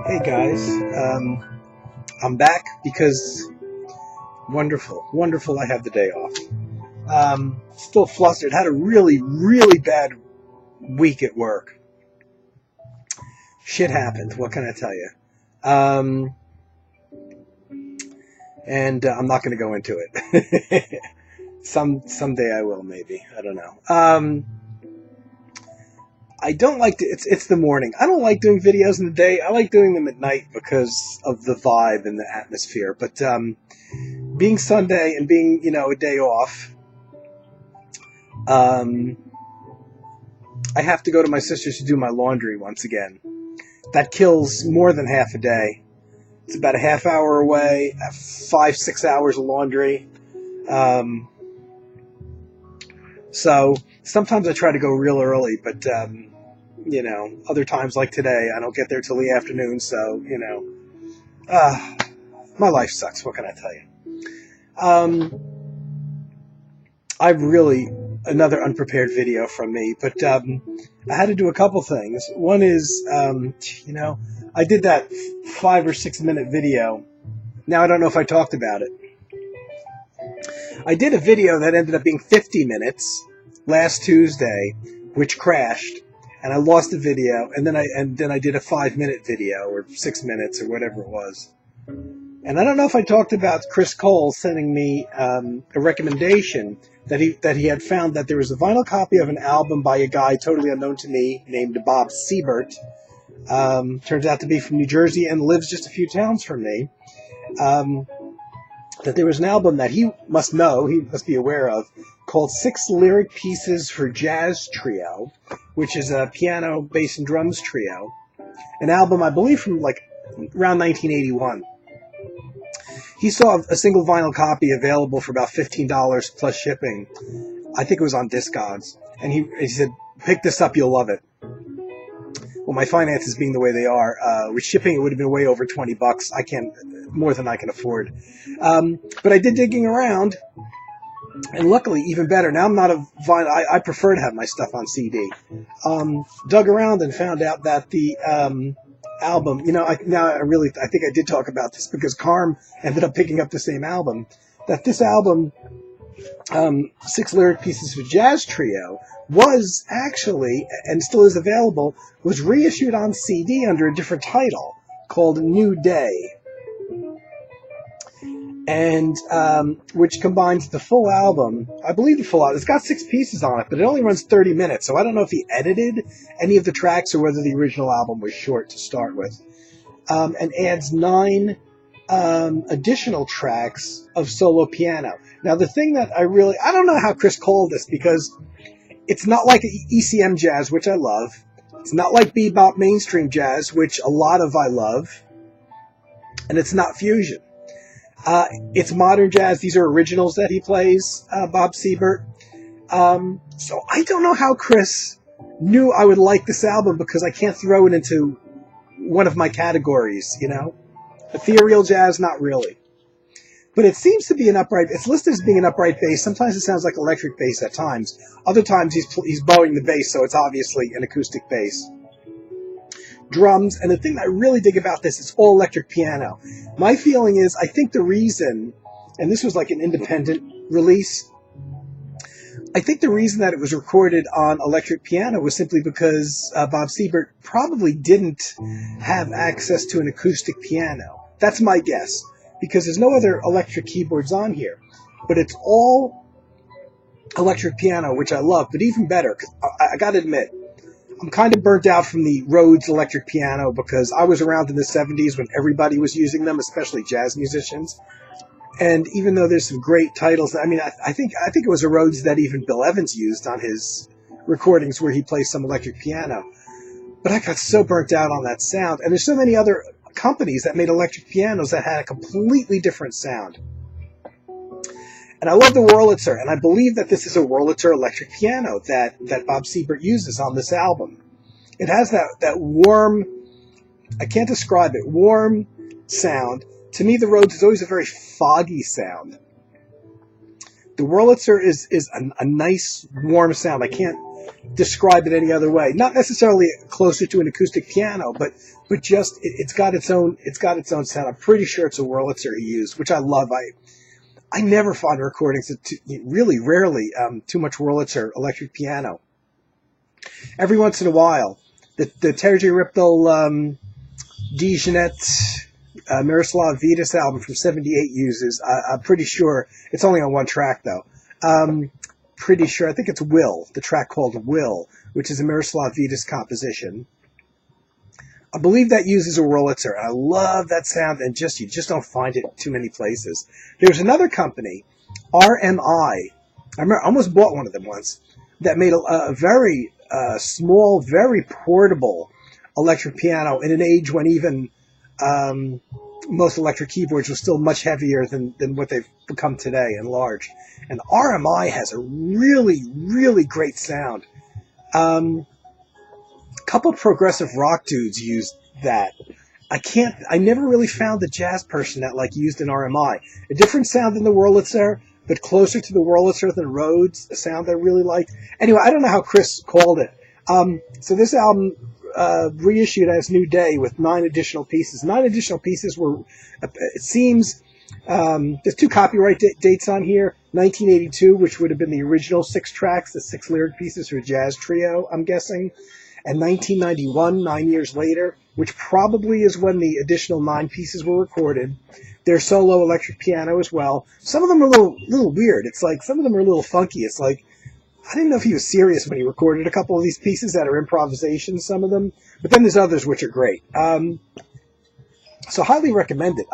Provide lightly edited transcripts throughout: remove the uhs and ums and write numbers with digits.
Hey guys, I'm back because wonderful I have the day off. Still flustered, had a really bad week at work. Shit happened, what can I tell you? And I'm not going to go into it. Someday I will, maybe. I don't know. I don't like to, it's the morning. I don't like doing videos in the day. I like doing them at night because of the vibe and the atmosphere. But being Sunday and being, a day off, I have to go to my sister's to do my laundry once again. That kills more than half a day. It's about a half hour away, 5-6 hours of laundry. So sometimes I try to go real early, but other times like today, I don't get there till the afternoon. So my life sucks. What can I tell you? I've really another unprepared video from me, but I had to do a couple things. One is, I did that 5 or 6 minute video. Now I don't know if I talked about it. I did a video that ended up being 50 minutes last Tuesday, which crashed, and I lost the video. And then I did a 5-minute video or 6 minutes or whatever it was. And I don't know if I talked about Chris Cole sending me a recommendation that he had found that there was a vinyl copy of an album by a guy totally unknown to me named Bob Siebert. Turns out to be from New Jersey and lives just a few towns from me. That there was an album that he must be aware of, called 6 Lyric Pieces for Jazz Trio, which is a piano, bass, and drums trio. An album, I believe, from around 1981. He saw a single vinyl copy available for about $15 plus shipping. I think it was on Discogs. And he said, pick this up, you'll love it. Well, my finances being the way they are, with shipping it would have been way over $20. More than I can afford. But I did digging around, and luckily, even better, now I'm not a vinyl, I prefer to have my stuff on CD. Dug around and found out that the album, I think I did talk about this because Carm ended up picking up the same album, that this album, 6 Lyric Pieces for Jazz Trio, was actually, and still is available, was reissued on CD under a different title called New Day. And which combines the full album. I believe the full album. It's got 6 pieces on it, but it only runs 30 minutes. So I don't know if he edited any of the tracks or whether the original album was short to start with. And adds 9 additional tracks of solo piano. Now the thing that I don't know how Chris called this, because it's not like ECM jazz, which I love. It's not like bebop mainstream jazz, which a lot of I love. And it's not fusion. It's modern jazz. These are originals that he plays, Bob Siebert. So I don't know how Chris knew I would like this album, because I can't throw it into one of my categories, Ethereal jazz, not really. But it seems to be it's listed as being an upright bass. Sometimes it sounds like electric bass at times. Other times he's bowing the bass, so it's obviously an acoustic bass. Drums, and the thing that I really dig about this is all electric piano. My feeling is, I think the reason, and this was like an independent release, I think the reason that it was recorded on electric piano was simply because Bob Siebert probably didn't have access to an acoustic piano. That's my guess, because there's no other electric keyboards on here. But it's all electric piano, which I love, but even better, because I gotta admit, I'm kind of burnt out from the Rhodes electric piano, because I was around in the 70s when everybody was using them, especially jazz musicians. And even though there's some great titles, I think it was a Rhodes that even Bill Evans used on his recordings where he plays some electric piano. But I got so burnt out on that sound. And there's so many other companies that made electric pianos that had a completely different sound. And I love the Wurlitzer, and I believe that this is a Wurlitzer electric piano that Bob Siebert uses on this album. It has that warm, I can't describe it, warm sound. To me, the Rhodes is always a very foggy sound. The Wurlitzer is a nice, warm sound. I can't describe it any other way. Not necessarily closer to an acoustic piano, but just it's got its own sound. I'm pretty sure it's a Wurlitzer he used, which I love. I never find recordings really rarely too much Wurlitzer electric piano. Every once in a while, the Terry J. Ripple Dijonette Miroslav Vitas album from '78 uses. I'm pretty sure it's only on one track though. Pretty sure, I think it's Will, the track called Will, which is a Miroslav Vitas composition. I believe that uses a Wurlitzer. I love that sound, and you just don't find it too many places. There's another company, RMI. I remember I almost bought one of them once, that made a very small, very portable electric piano in an age when even most electric keyboards were still much heavier than what they've become today and large. And RMI has a really, really great sound. A couple progressive rock dudes used that. I never really found a jazz person that used an RMI. A different sound than the Wurlitzer, but closer to the Wurlitzer than Rhodes, a sound I really liked. Anyway, I don't know how Chris called it. So this album reissued as New Day with 9 additional pieces. 9 additional pieces were, it seems, there's 2 copyright dates on here. 1982, which would have been the original 6 tracks, the 6 lyric pieces for a jazz trio, I'm guessing. And 1991, 9 years later, which probably is when the additional 9 pieces were recorded. Their solo electric piano as well. Some of them are a little weird. It's like, some of them are a little funky. It's like, I didn't know if he was serious when he recorded a couple of these pieces that are improvisations, some of them. But then there's others which are great. So highly recommend it.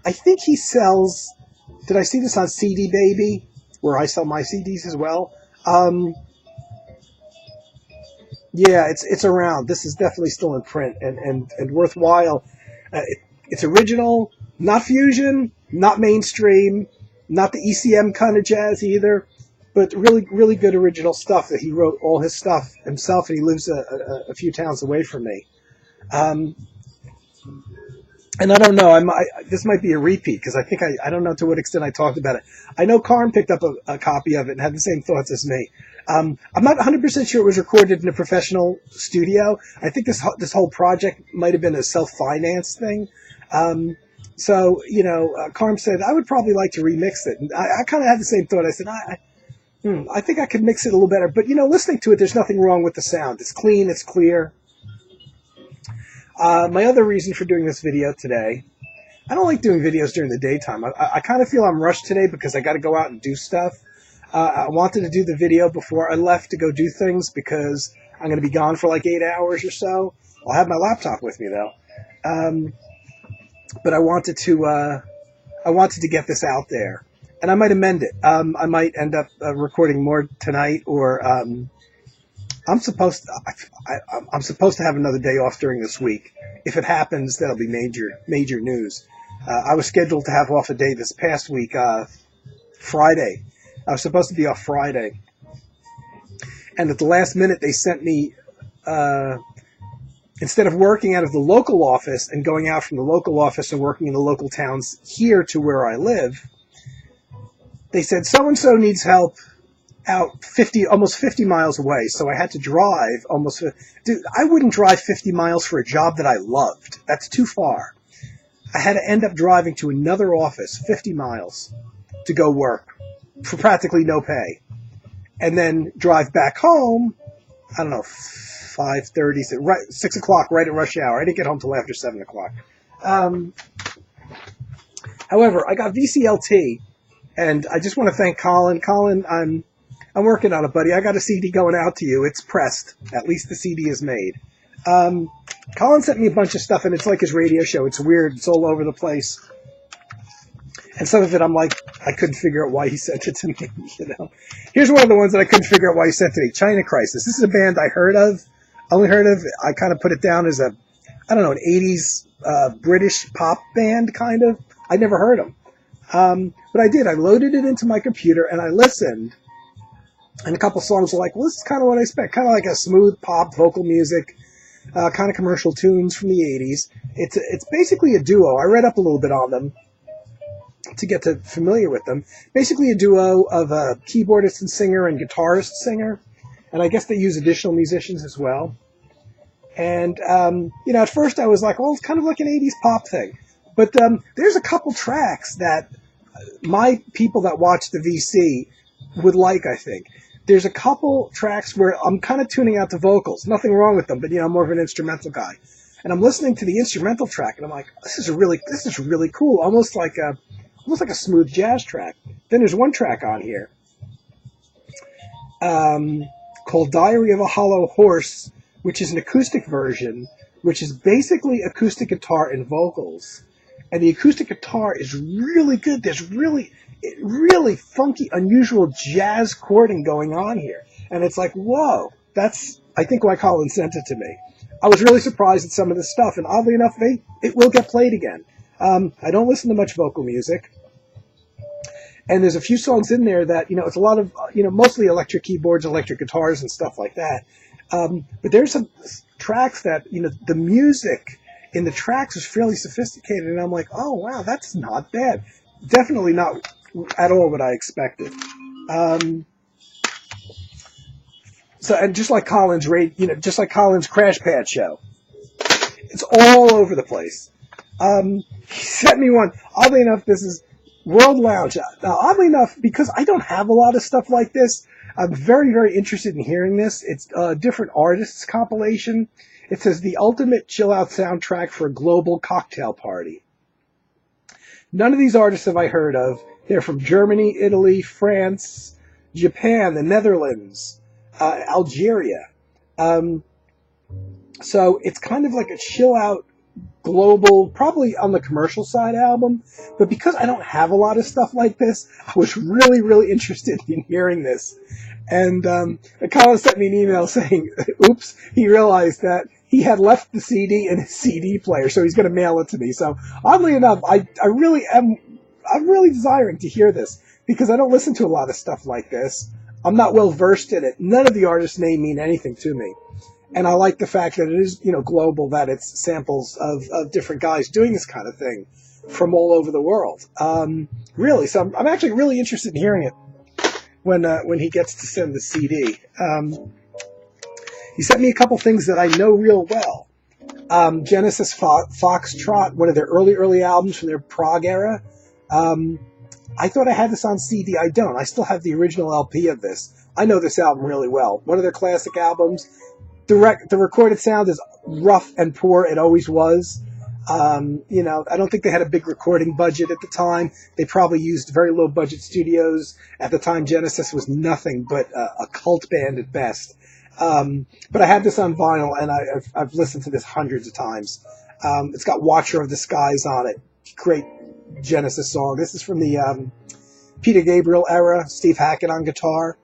I think he sells, did I see this on CD Baby, where I sell my CDs as well? Yeah, it's around. This is definitely still in print and worthwhile. It's original, not fusion, not mainstream, not the ECM kind of jazz either, but really, really good original stuff that he wrote all his stuff himself, and he lives a few towns away from me. And I don't know, this might be a repeat, because I think I don't know to what extent I talked about it. I know Colin picked up a copy of it and had the same thoughts as me. I'm not 100% sure it was recorded in a professional studio. I think this whole project might have been a self-financed thing. So, Carm said, I would probably like to remix it. And I kind of had the same thought. I said, I think I could mix it a little better. But, listening to it, there's nothing wrong with the sound. It's clean, it's clear. My other reason for doing this video today, I don't like doing videos during the daytime. I kind of feel I'm rushed today because I got to go out and do stuff. I wanted to do the video before I left to go do things because I'm going to be gone for like 8 hours or so. I'll have my laptop with me though. But I wanted to get this out there, and I might amend it. I might end up recording more tonight, or I'm supposed to have another day off during this week. If it happens, that'll be major news. I was scheduled to have off a day this past week, Friday. I was supposed to be off Friday. And at the last minute, they sent me, instead of working out of the local office and going out from the local office and working in the local towns here to where I live, they said, so-and-so needs help out almost 50 miles away. So I had to drive dude, I wouldn't drive 50 miles for a job that I loved. That's too far. I had to end up driving to another office 50 miles to go work for practically no pay. And then drive back home, I don't know, 5:30, 6 o'clock, right at rush hour. I didn't get home till after 7 o'clock. However, I got VCLT, and I just want to thank Colin. Colin, I'm working on it, buddy. I got a CD going out to you. It's pressed. At least the CD is made. Colin sent me a bunch of stuff, and it's like his radio show. It's weird. It's all over the place. And some of it, I'm like, I couldn't figure out why he sent it to me, Here's one of the ones that I couldn't figure out why he sent to me. China Crisis. This is a band I only heard of. I kind of put it down as an 80s British pop band, kind of. I never heard them. But I did. I loaded it into my computer, and I listened. And a couple songs were like, well, this is kind of what I expect. Kind of like a smooth pop vocal music, kind of commercial tunes from the 80s. It's basically a duo. I read up a little bit on them to get familiar with them. Basically a duo of a keyboardist and singer and guitarist singer. and I guess they use additional musicians as well. And, at first I was like, well, it's kind of like an 80s pop thing. But there's a couple tracks that my people that watch the VC would like, I think. There's a couple tracks where I'm kind of tuning out the vocals. Nothing wrong with them, but, I'm more of an instrumental guy. And I'm listening to the instrumental track, and I'm like, this is really cool. Almost like a smooth jazz track. Then there's one track on here called Diary of a Hollow Horse, which is an acoustic version, which is basically acoustic guitar and vocals. And the acoustic guitar is really good. There's really funky, unusual jazz chording going on here. And it's like, whoa, that's, I think, why Colin sent it to me. I was really surprised at some of this stuff, and oddly enough, it will get played again. I don't listen to much vocal music. And there's a few songs in there that, it's a lot of, mostly electric keyboards, electric guitars, and stuff like that. But there's some tracks that, the music in the tracks is fairly sophisticated, and I'm like, oh, wow, that's not bad. Definitely not at all what I expected. And just like Colin's just like Colin's Crash Pad show, it's all over the place. He sent me one. Oddly enough, this is World Lounge. Now, oddly enough, because I don't have a lot of stuff like this, I'm very, very interested in hearing this. It's a different artists compilation. It says the ultimate chill-out soundtrack for a global cocktail party. None of these artists have I heard of. They're from Germany, Italy, France, Japan, the Netherlands, Algeria. So it's kind of like a chill-out global, probably on the commercial side album. But because I don't have a lot of stuff like this, I was really, really interested in hearing this. And Colin sent me an email saying, oops, he realized that he had left the CD in his CD player, so he's going to mail it to me. So oddly enough, I'm really desiring to hear this because I don't listen to a lot of stuff like this. I'm not well versed in it. None of the artists' name mean anything to me. And I like the fact that it is, global, that it's samples of different guys doing this kind of thing from all over the world. Really, so I'm actually really interested in hearing it when he gets to send the CD. He sent me a couple things that I know real well. Genesis Foxtrot, one of their early albums from their prog era. I thought I had this on CD. I don't. I still have the original LP of this. I know this album really well. One of their classic albums. The recorded sound is rough and poor. It always was. I don't think they had a big recording budget at the time. They probably used very low budget studios. At the time, Genesis was nothing but a cult band at best. But I had this on vinyl, and I've listened to this hundreds of times. It's got Watcher of the Skies on it. Great Genesis song. This is from the Peter Gabriel era. Steve Hackett on guitar.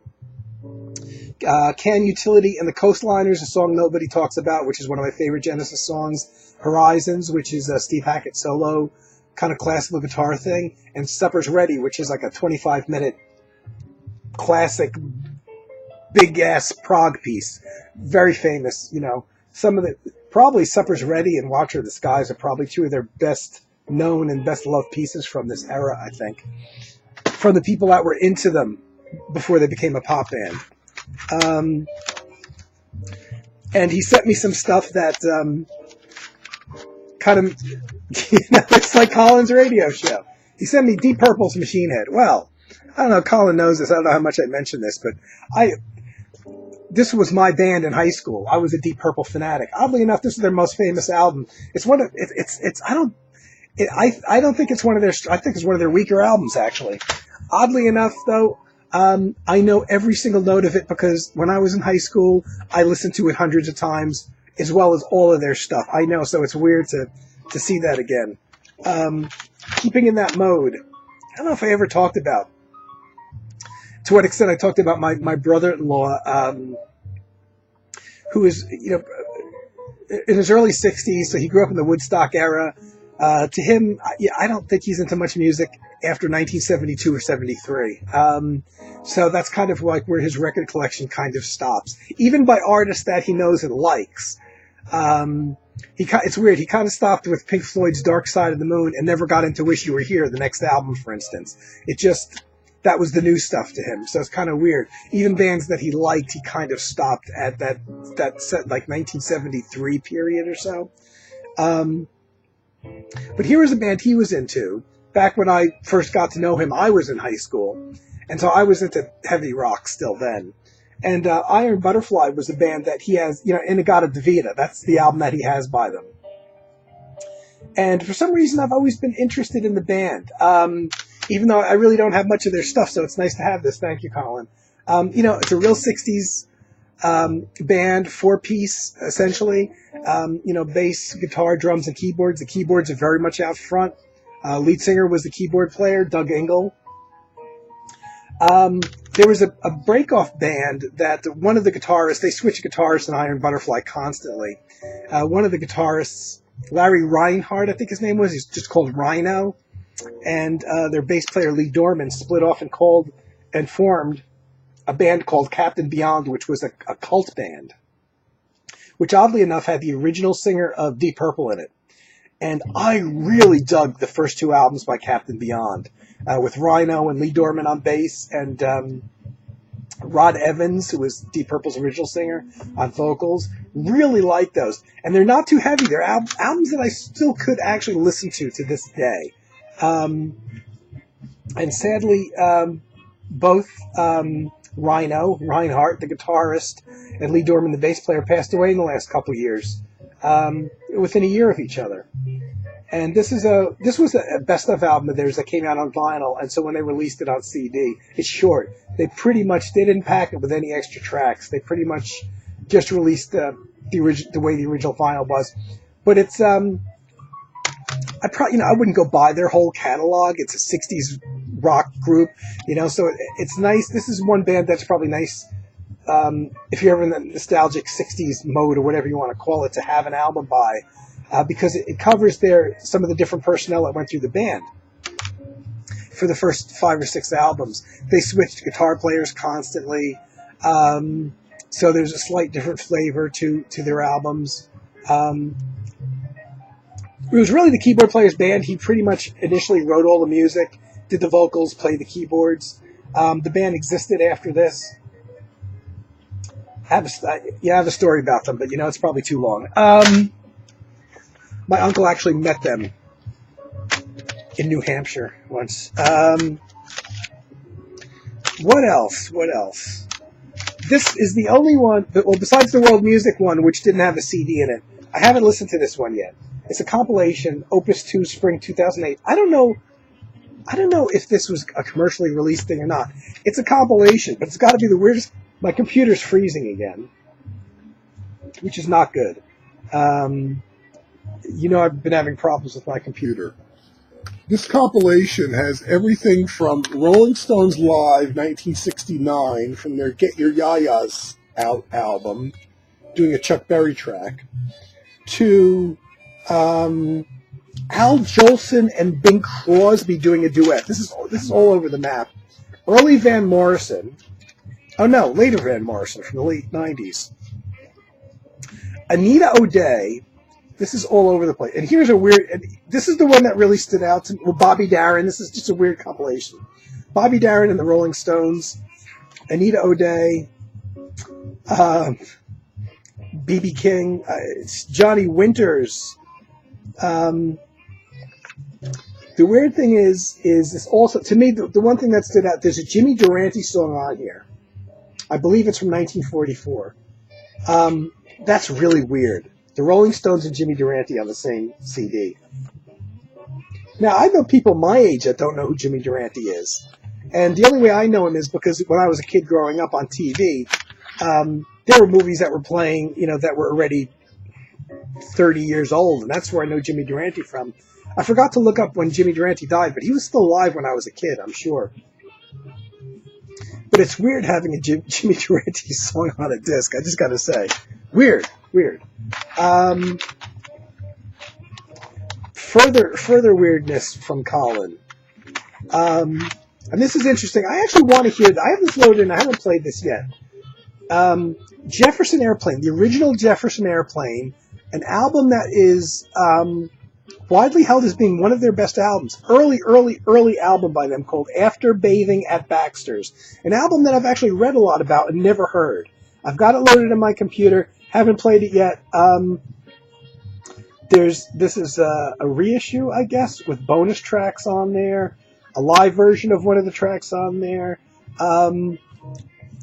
Can Utility and the Coastliners, a song nobody talks about, which is one of my favorite Genesis songs. Horizons, which is a Steve Hackett solo kind of classical guitar thing. And Supper's Ready, which is like a 25-minute classic big-ass prog piece. Very famous, Some of probably Supper's Ready and Watcher of the Skies are probably two of their best known and best loved pieces from this era, I think. From the people that were into them before they became a pop band. And he sent me some stuff that kind of, it's like Colin's radio show. He sent me Deep Purple's Machine Head. Well, I don't know, Colin knows this. I don't know how much I mentioned this, but this was my band in high school. I was a Deep Purple fanatic. Oddly enough, this is their most famous album. I don't think it's one of their, I think it's one of their weaker albums, actually. Oddly enough, though, I know every single note of it because when I was in high school, I listened to it hundreds of times, as well as all of their stuff. I know, so it's weird to see that again. Keeping in that mode, I don't know if I ever talked about, to what extent I talked about my brother-in-law, who is, in his early 60s, so he grew up in the Woodstock era. To him, I don't think he's into much music after 1972 or 73. So that's kind of like where his record collection kind of stops. Even by artists that he knows and likes. It's weird. He kind of stopped with Pink Floyd's Dark Side of the Moon and never got into Wish You Were Here, the next album, for instance. that was the new stuff to him. So it's kind of weird. Even bands that he liked, he kind of stopped at that set, like 1973 period or so. But here was a band he was into. Back when I first got to know him, I was in high school. And so I was into heavy rock still then. And Iron Butterfly was a band that he has, Inagata Devita. That's the album that he has by them. And for some reason, I've always been interested in the band. Even though I really don't have much of their stuff, so it's nice to have this. Thank you, Colin. It's a real 60s band, 4-piece, essentially. Bass, guitar, drums, and keyboards. The keyboards are very much out front. Lead singer was the keyboard player, Doug Engel. There was a break-off band that one of the guitarists, they switched guitarists in Iron Butterfly constantly. One of the guitarists, Larry Reinhardt, I think his name was, he's just called Rhino. And their bass player, Lee Dorman, split off and formed a band called Captain Beyond, which was a cult band, which oddly enough had the original singer of Deep Purple in it. And I really dug the first 2 albums by Captain Beyond, with Rhino and Lee Dorman on bass, and Rod Evans, who was Deep Purple's original singer, on vocals. Really liked those. And they're not too heavy. They're albums that I still could actually listen to this day. And sadly, both Reinhardt, the guitarist, and Lee Dorman, the bass player, passed away in the last couple of years, within a year of each other. And this was a best of album of theirs that came out on vinyl, and so when they released it on CD, it's short. They didn't pack it with any extra tracks. They pretty much just released the way the original vinyl was. But it's I wouldn't go buy their whole catalog. It's a 60s rock group, so it's nice. This is one band that's probably nice if you're ever in the nostalgic 60s mode or whatever you want to call it, to have an album by, because it covers some of the different personnel that went through the band. For the first 5 or 6 albums, they switched guitar players constantly, so there's a slight different flavor to their albums. It was really the keyboard player's band. He pretty much initially wrote all the music, did the vocals, played the keyboards. The band existed after this. I have a story about them, but it's probably too long. My uncle actually met them in New Hampshire once. What else? This is the only one, besides the world music one, which didn't have a CD in it. I haven't listened to this one yet. It's a compilation, Opus 2, Spring 2008. I don't know if this was a commercially released thing or not. It's a compilation, but it's got to be the weirdest. My computer's freezing again, which is not good. I've been having problems with my computer. This compilation has everything from Rolling Stones Live 1969 from their Get Your Yayas Out album, doing a Chuck Berry track, to Al Jolson and Bing Crosby doing a duet. This is all over the map. Early Van Morrison. Oh no, later Van Morrison from the late 90s. Anita O'Day. This is all over the place. And here's this is the one that really stood out to me. Well, Bobby Darin. This is just a weird compilation. Bobby Darin and the Rolling Stones. Anita O'Day. B.B. King. Johnny Winters. The weird thing is this also, to me, the one thing that stood out, there's a Jimmy Durante song on here. I believe it's from 1944. That's really weird. The Rolling Stones and Jimmy Durante on the same CD. Now, I know people my age that don't know who Jimmy Durante is. And the only way I know him is because when I was a kid growing up on TV, there were movies that were playing, that were already 30 years old, and that's where I know Jimmy Durante from. I forgot to look up when Jimmy Durante died, but he was still alive when I was a kid, I'm sure. But it's weird having a Jimmy Durante song on a disc, I just gotta say. Weird. Further weirdness from Colin. And this is interesting. I actually want to hear, I have this loaded and I haven't played this yet. Jefferson Airplane, the original Jefferson Airplane, an album that is widely held as being one of their best albums. Early album by them called After Bathing at Baxter's. An album that I've actually read a lot about and never heard. I've got it loaded on my computer. Haven't played it yet. This is a reissue, I guess, with bonus tracks on there. A live version of one of the tracks on there. And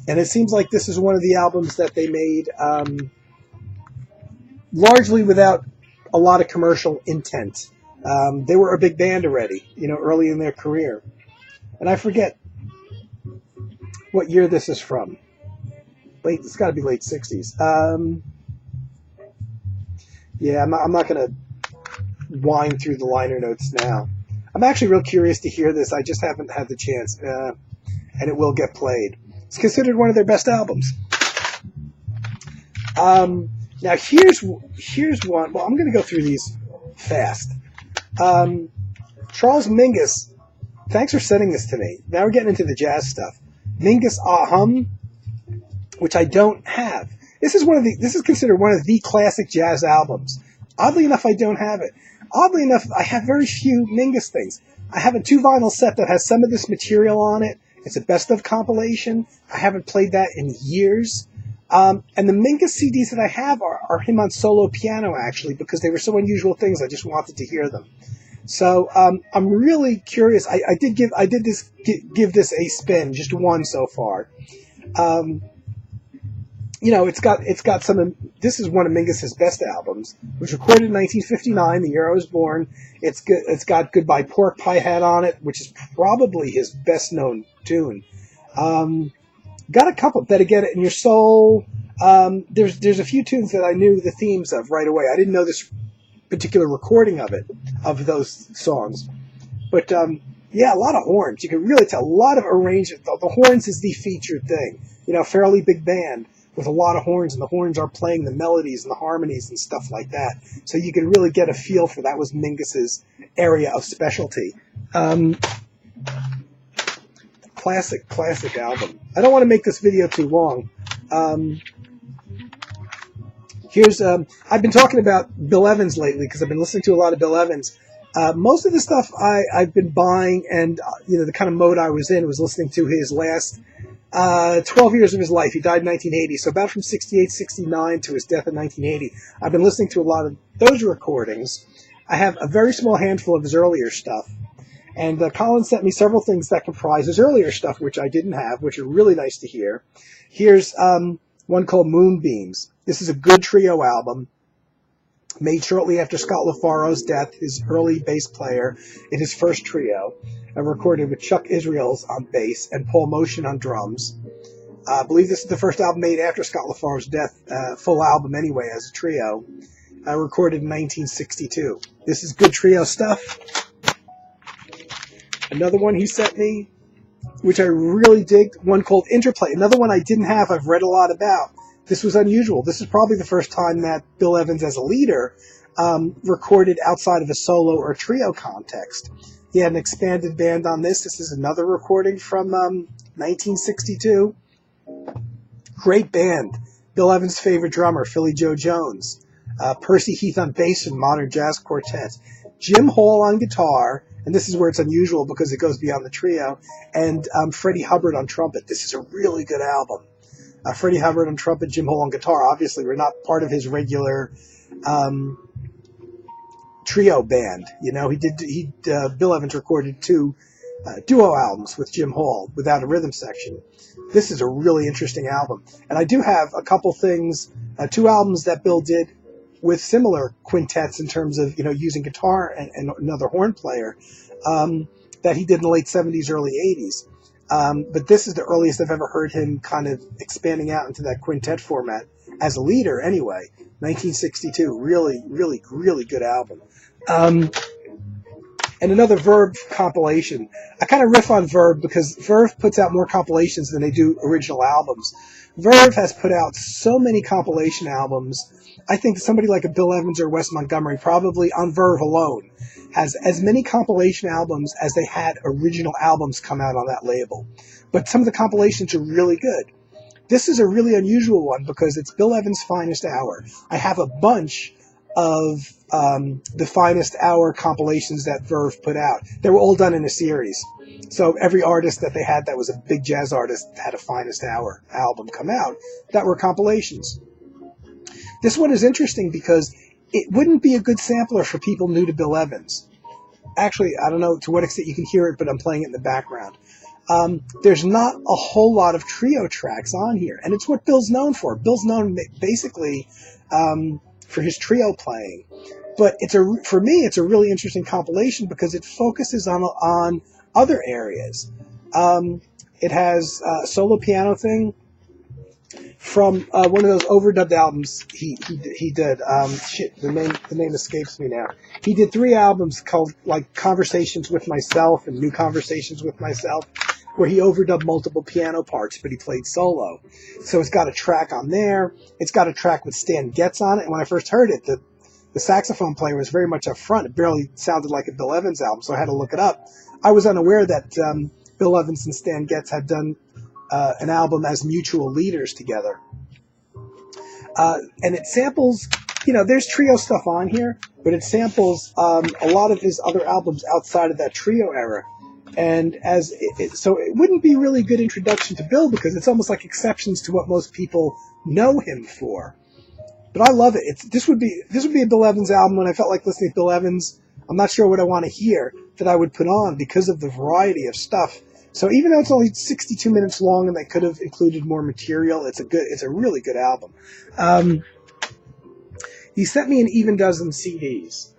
it seems like this is one of the albums that they made largely without a lot of commercial intent. They were a big band already, early in their career. And I forget what year this is from. It's got to be late 60s. Yeah, I'm not going to wind through the liner notes now. I'm actually real curious to hear this. I just haven't had the chance, and it will get played. It's considered one of their best albums. Now here's one. Well, I'm going to go through these fast. Charles Mingus, thanks for sending this to me. Now we're getting into the jazz stuff. Mingus Ahum, which I don't have. This is considered one of the classic jazz albums. Oddly enough, I don't have it. Oddly enough, I have very few Mingus things. I have a 2-vinyl set that has some of this material on it. It's a best of compilation. I haven't played that in years. And the Mingus CDs that I have are him on solo piano, actually, because they were so unusual things. I just wanted to hear them. So I'm really curious. I did give this a spin, just one so far. It's got some. This is one of Mingus's best albums. It was recorded in 1959, the year I was born. It's good. It's got "Goodbye Pork Pie" Hat on it, which is probably his best known tune. Got a couple. "Better Get It in Your Soul." There's a few tunes that I knew the themes of right away. I didn't know this particular recording of those songs, but yeah, a lot of horns. You can really tell a lot of arrangement. The horns is the featured thing. Fairly big band with a lot of horns, and the horns are playing the melodies and the harmonies and stuff like that. So you can really get a feel for that was Mingus's area of specialty. Classic album. I don't want to make this video too long. I've been talking about Bill Evans lately because I've been listening to a lot of Bill Evans. Most of the stuff I've been buying, and the kind of mode I was in was listening to his last 12 years of his life. He died in 1980, so about from 68, 69 to his death in 1980. I've been listening to a lot of those recordings. I have a very small handful of his earlier stuff. And Colin sent me several things that comprise his earlier stuff, which I didn't have, which are really nice to hear. Here's one called Moonbeams. This is a good trio album, made shortly after Scott LaFaro's death, his early bass player in his first trio, and recorded with Chuck Israels on bass and Paul Motion on drums. I believe this is the first album made after Scott LaFaro's death, full album anyway, as a trio, recorded in 1962. This is good trio stuff. Another one he sent me, which I really dig, one called Interplay. Another one I didn't have, I've read a lot about. This was unusual. This is probably the first time that Bill Evans, as a leader, recorded outside of a solo or trio context. He had an expanded band on this. This is another recording from 1962. Great band. Bill Evans' favorite drummer, Philly Joe Jones. Percy Heath on bass and modern jazz quartet. Jim Hall on guitar. And this is where it's unusual because it goes beyond the trio. And Freddie Hubbard on trumpet. This is a really good album. Freddie Hubbard on trumpet, Jim Hall on guitar. Obviously, we're not part of his regular trio band. Bill Evans recorded 2 duo albums with Jim Hall without a rhythm section. This is a really interesting album. And I do have a couple things, 2 albums that Bill did with similar quintets in terms of, using guitar and another horn player that he did in the late 70s, early 80s. But this is the earliest I've ever heard him kind of expanding out into that quintet format as a leader anyway. 1962. Really, really, really good album. And another Verve compilation. I kind of riff on Verve because Verve puts out more compilations than they do original albums. Verve has put out so many compilation albums. I think somebody like a Bill Evans or Wes Montgomery, probably on Verve alone, has as many compilation albums as they had original albums come out on that label. But some of the compilations are really good. This is a really unusual one because it's Bill Evans' finest hour. I have a bunch of the Finest Hour compilations that Verve put out. They were all done in a series. So every artist that they had that was a big jazz artist had a Finest Hour album come out that were compilations. This one is interesting because it wouldn't be a good sampler for people new to Bill Evans. Actually, I don't know to what extent you can hear it, but I'm playing it in the background. There's not a whole lot of trio tracks on here, and it's what Bill's known for. Bill's known basically for his trio playing. But for me, it's a really interesting compilation because it focuses on other areas. It has a solo piano thing from one of those overdubbed albums he did. The name escapes me now. He did 3 albums called like Conversations with Myself and New Conversations with Myself, where he overdubbed multiple piano parts, but he played solo. So it's got a track on there. It's got a track with Stan Getz on it. And when I first heard it, the saxophone player was very much up front. It barely sounded like a Bill Evans album, so I had to look it up. I was unaware that Bill Evans and Stan Getz had done an album as mutual leaders together. And it samples, there's trio stuff on here, but it samples a lot of his other albums outside of that trio era. And so it wouldn't be really a good introduction to Bill because it's almost like exceptions to what most people know him for. But I love it. This would be a Bill Evans album when I felt like listening to Bill Evans. I'm not sure what I want to hear that I would put on because of the variety of stuff. So even though it's only 62 minutes long and they could have included more material, it's a really good album. He sent me an even dozen CDs.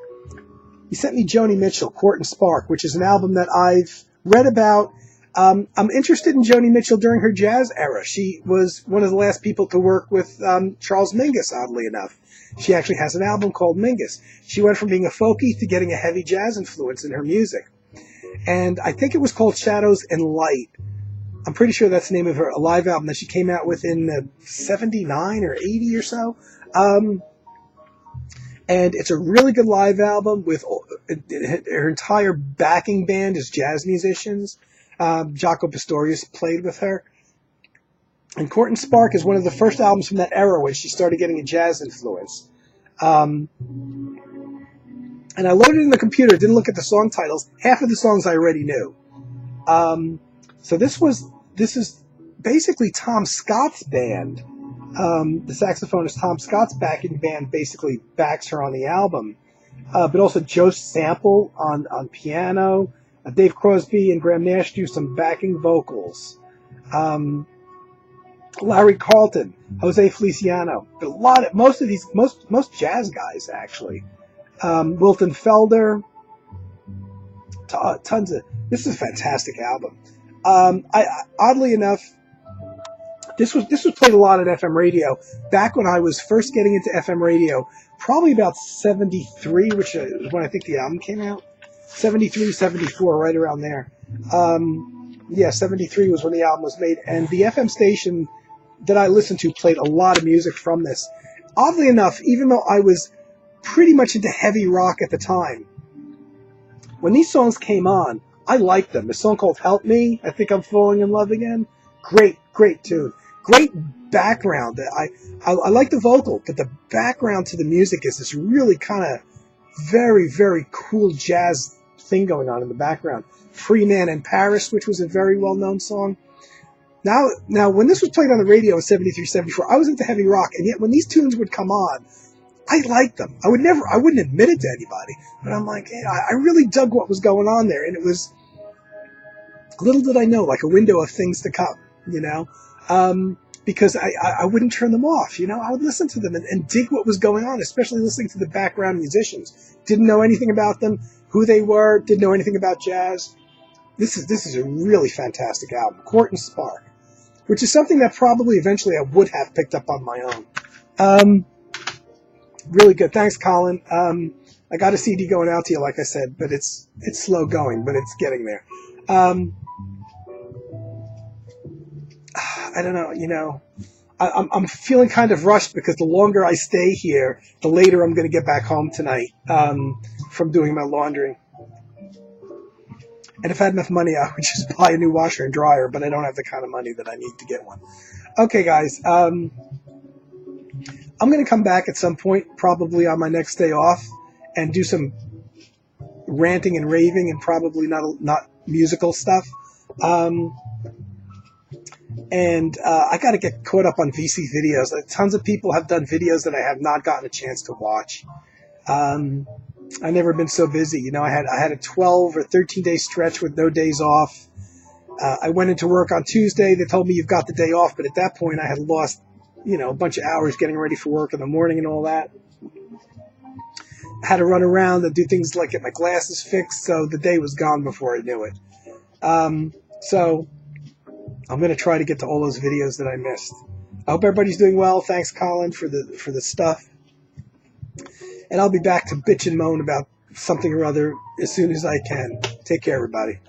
He sent me Joni Mitchell, Court and Spark, which is an album that I've read about. I'm interested in Joni Mitchell during her jazz era. She was one of the last people to work with Charles Mingus, oddly enough. She actually has an album called Mingus. She went from being a folkie to getting a heavy jazz influence in her music. And I think it was called Shadows and Light. I'm pretty sure that's the name of her live album that she came out with in 79 or 80 or so. And it's a really good live album with her entire backing band is jazz musicians. Jaco Pastorius played with her. And Court and Spark is one of the first albums from that era when she started getting a jazz influence. And I loaded it in the computer, didn't look at the song titles. Half of the songs I already knew. So this is basically Tom Scott's band. The saxophonist Tom Scott's backing band basically backs her on the album. But also Joe Sample on piano. Dave Crosby and Graham Nash do some backing vocals. Larry Carlton, Jose Feliciano, but most jazz guys actually. Wilton Felder, tons of. This is a fantastic album. Oddly enough, this was played a lot at FM radio back when I was first getting into FM radio, probably about 73, which is when I think the album came out. 73, 74, right around there. 73 was when the album was made, and the FM station that I listened to played a lot of music from this. Oddly enough, even though I was pretty much into heavy rock at the time, when these songs came on, I liked them. A song called Help Me, I Think I'm Falling in Love Again. Great tune. Great background. I like the vocal, but the background to the music is this really kind of very, very cool jazz thing going on in the background. Free Man in Paris, which was a very well-known song. Now, when this was played on the radio in 73, 74, I was into heavy rock, and yet when these tunes would come on, I liked them. I wouldn't admit it to anybody, but I'm like, hey, I really dug what was going on there, and it was, little did I know, like a window of things to come, because I wouldn't turn them off, I would listen to them and dig what was going on, especially listening to the background musicians. Didn't know anything about them, who they were, didn't know anything about jazz. This is a really fantastic album, Court and Spark, which is something that probably eventually I would have picked up on my own. Really good. Thanks, Colin. I got a CD going out to you, like I said, but it's slow going, but it's getting there. I don't know, I'm feeling kind of rushed because the longer I stay here, the later I'm going to get back home tonight from doing my laundry. And if I had enough money, I would just buy a new washer and dryer, but I don't have the kind of money that I need to get one. Okay, guys. I'm going to come back at some point, probably on my next day off, and do some ranting and raving, and probably not musical stuff. I got to get caught up on VC videos. Tons of people have done videos that I have not gotten a chance to watch. I've never been so busy. You know, I had a 12 or 13 day stretch with no days off. I went into work on Tuesday. They told me you've got the day off, but at that point I had lost, a bunch of hours getting ready for work in the morning and all that. I had to run around and do things like get my glasses fixed, so the day was gone before I knew it. So I'm going to try to get to all those videos that I missed. I hope everybody's doing well. Thanks, Colin, for the stuff. And I'll be back to bitch and moan about something or other as soon as I can. Take care, everybody.